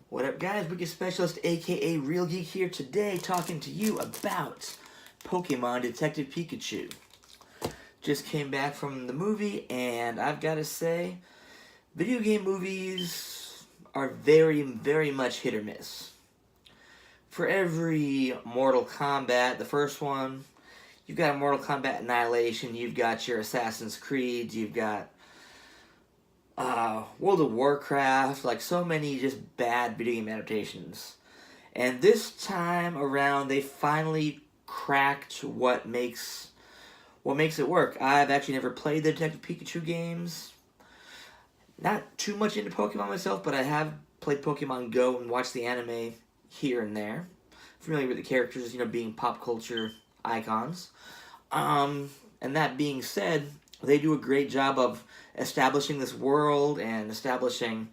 What up, guys? Wicked Specialist, aka Real Geek, here today talking to you about Pokemon Detective Pikachu. Just came back from the movie, and I've got to say, video game movies are very, very much hit or miss. For every Mortal Kombat, the first one, you've got a Mortal Kombat Annihilation, you've got your Assassin's Creed, you've got World of Warcraft, like so many just bad video game adaptations. And this time around, they finally cracked what makes it work. I've actually never played the Detective Pikachu games. Not too much into Pokemon myself, but I have played Pokemon Go and watched the anime here and there. Familiar with the characters, being pop culture icons. And that being said, they do a great job of establishing this world and establishing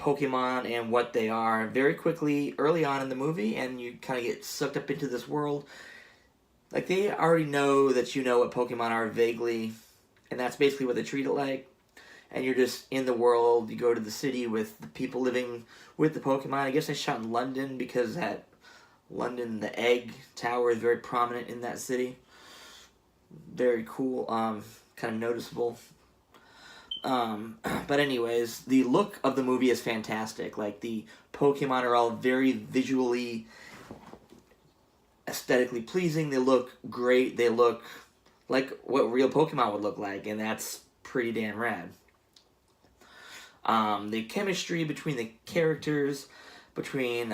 Pokemon and what they are very quickly early on in the movie, and you kind of get sucked up into this world. Like, they already know that you know what Pokemon are vaguely, and that's basically what they treat it like. And you're just in the world, you go to the city with the people living with the Pokemon. I guess they shot in London because at London, the egg tower is very prominent in that city. Very cool, kind of noticeable. But anyways, the look of the movie is fantastic. Like, the Pokemon are all very visually, aesthetically pleasing. They look great. They look like what real Pokemon would look like, and that's pretty damn rad. The chemistry between the characters, between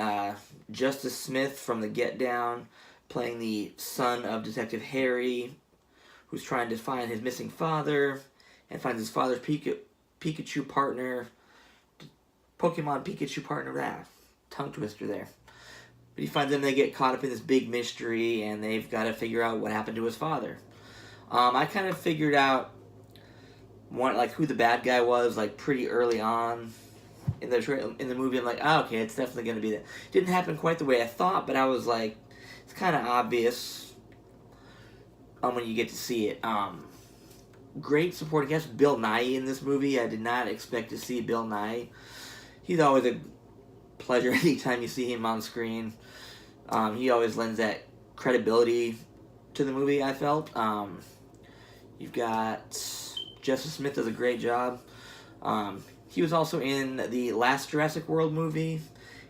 Justice Smith from the Get Down, playing the son of Detective Harry, who's trying to find his missing father, and finds his father's Pikachu partner, Pokemon Pikachu partner, tongue twister there. But he finds them, they get caught up in this big mystery, and they've got to figure out what happened to his father. I kind of figured out who the bad guy was, pretty early on in the movie. I'm like, okay, it's definitely going to be that. Didn't happen quite the way I thought, but I was like, it's kind of obvious when you get to see it. Great supporting cast. Bill Nye in this movie. I did not expect to see Bill Nye. He's always a pleasure anytime you see him on screen. He always lends that credibility to the movie, I felt. You've got Justice Smith does a great job. He was also in the last Jurassic World movie.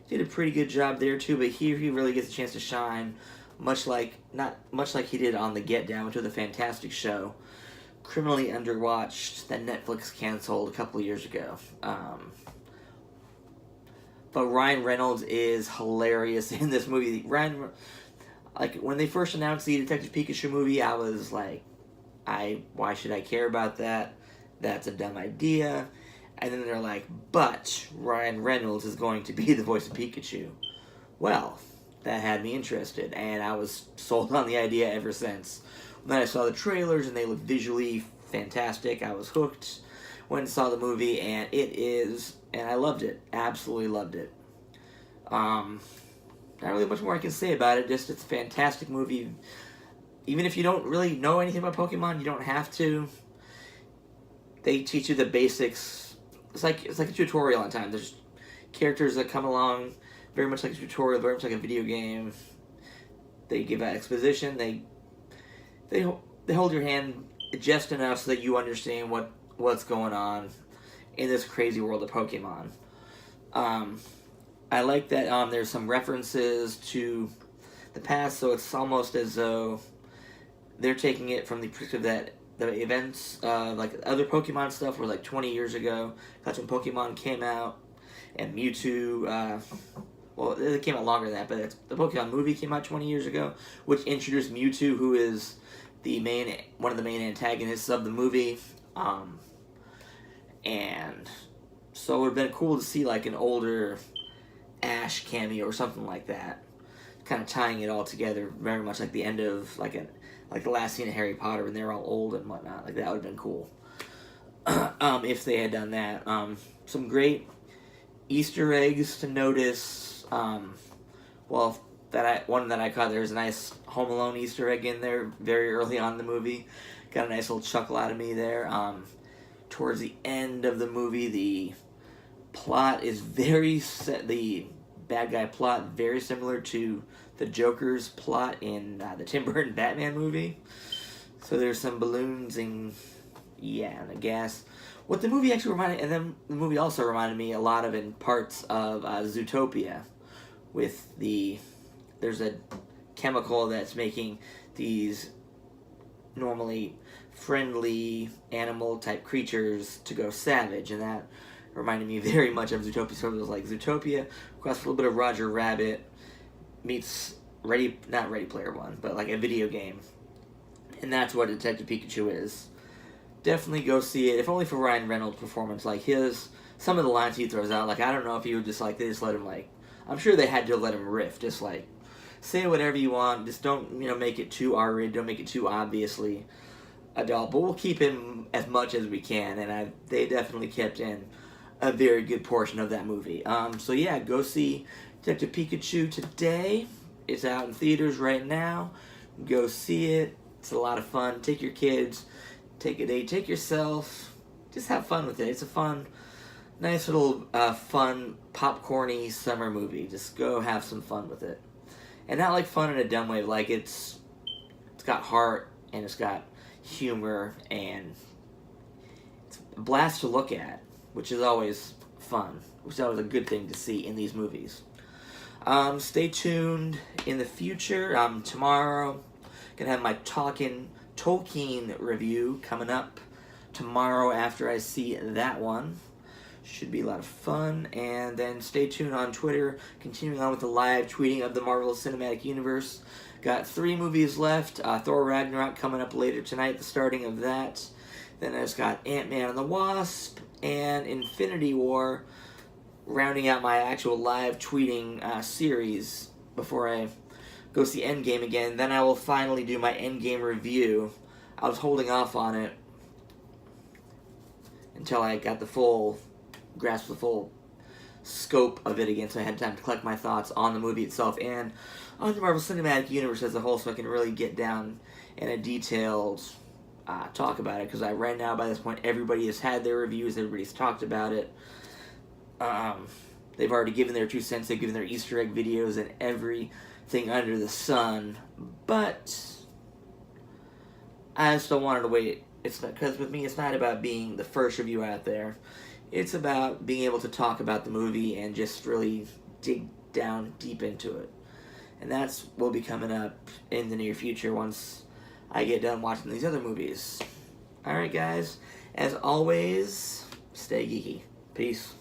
He did a pretty good job there too, but here he really gets a chance to shine, not much like he did on The Get Down, which was a fantastic show, criminally underwatched, that Netflix canceled a couple of years ago. But Ryan Reynolds is hilarious in this movie. When they first announced the Detective Pikachu movie, I was like, why should I care about that? That's a dumb idea. And then they're like, but Ryan Reynolds is going to be the voice of Pikachu. Well, that had me interested, and I was sold on the idea ever since. Then I saw the trailers, and they looked visually fantastic. I was hooked. Went and saw the movie, and I loved it. Absolutely loved it. Not really much more I can say about it. Just, it's a fantastic movie. Even if you don't really know anything about Pokemon, you don't have to. They teach you the basics. It's like a tutorial on time. There's characters that come along very much like a tutorial, very much like a video game. They give out exposition. They hold your hand just enough so that you understand what's going on in this crazy world of Pokemon. I like that there's some references to the past, so it's almost as though they're taking it from the perspective that the events, other Pokemon stuff, were 20 years ago. That's when Pokemon came out, and Mewtwo, it came out longer than that, but the Pokemon movie came out 20 years ago, which introduced Mewtwo, who is one of the main antagonists of the movie. And so it would have been cool to see an older Ash cameo or something like that, kind of tying it all together, very much like the end of the last scene of Harry Potter when they're all old and whatnot. That would have been cool if they had done that. Some great Easter eggs to notice. One that I caught, there's a nice Home Alone Easter egg in there very early on in the movie. Got a nice little chuckle out of me there. Towards the end of the movie, the plot is the bad guy plot very similar to the Joker's plot in the Tim Burton Batman movie. So there's some balloons and and the gas. What the movie actually reminded, and then the movie also reminded me a lot of in parts of Zootopia, with there's a chemical that's making these normally friendly animal type creatures to go savage, and that reminded me very much of Zootopia. So it was like Zootopia, plus a little bit of Roger Rabbit meets not Ready Player One, but like a video game. And that's what Detective Pikachu is. Definitely go see it, if only for Ryan Reynolds' performance. Like some of the lines he throws out, like I don't know if he would just like, they just let him like, I'm sure they had to let him riff, just like, say whatever you want, just don't, make it too R-rated, don't make it too obviously adult, but we'll keep in as much as we can, and they definitely kept in a very good portion of that movie. So yeah, go see Detective Pikachu today. It's out in theaters right now. Go see it. It's a lot of fun. Take your kids, take a date, take yourself. Just have fun with it. It's a fun, nice little fun, popcorny summer movie. Just go have some fun with it. And not like fun in a dumb way, like it's got heart and it's got humor and it's a blast to look at, which is always fun, which is always a good thing to see in these movies. Stay tuned in the future. Tomorrow, gonna have my Tolkien review coming up tomorrow after I see that one. Should be a lot of fun. And then stay tuned on Twitter, continuing on with the live tweeting of the Marvel Cinematic Universe. Got 3 movies left. Thor Ragnarok coming up later tonight, the starting of that. Then I just got Ant-Man and the Wasp and Infinity War, rounding out my actual live tweeting series before I go see Endgame again. Then I will finally do my Endgame review. I was holding off on it until I got the full grasp, the full scope of it again, so I had time to collect my thoughts on the movie itself and on the Marvel Cinematic Universe as a whole, so I can really get down in a detailed talk about it, because right now, by this point, everybody has had their reviews, everybody's talked about it. They've already given their 2 cents, they've given their Easter egg videos and everything under the sun, but I still wanted to wait. It's not, because with me, it's not about being the first review out there. It's about being able to talk about the movie and just really dig down deep into it. And that's will be coming up in the near future once I get done watching these other movies. Alright guys, as always, stay geeky. Peace.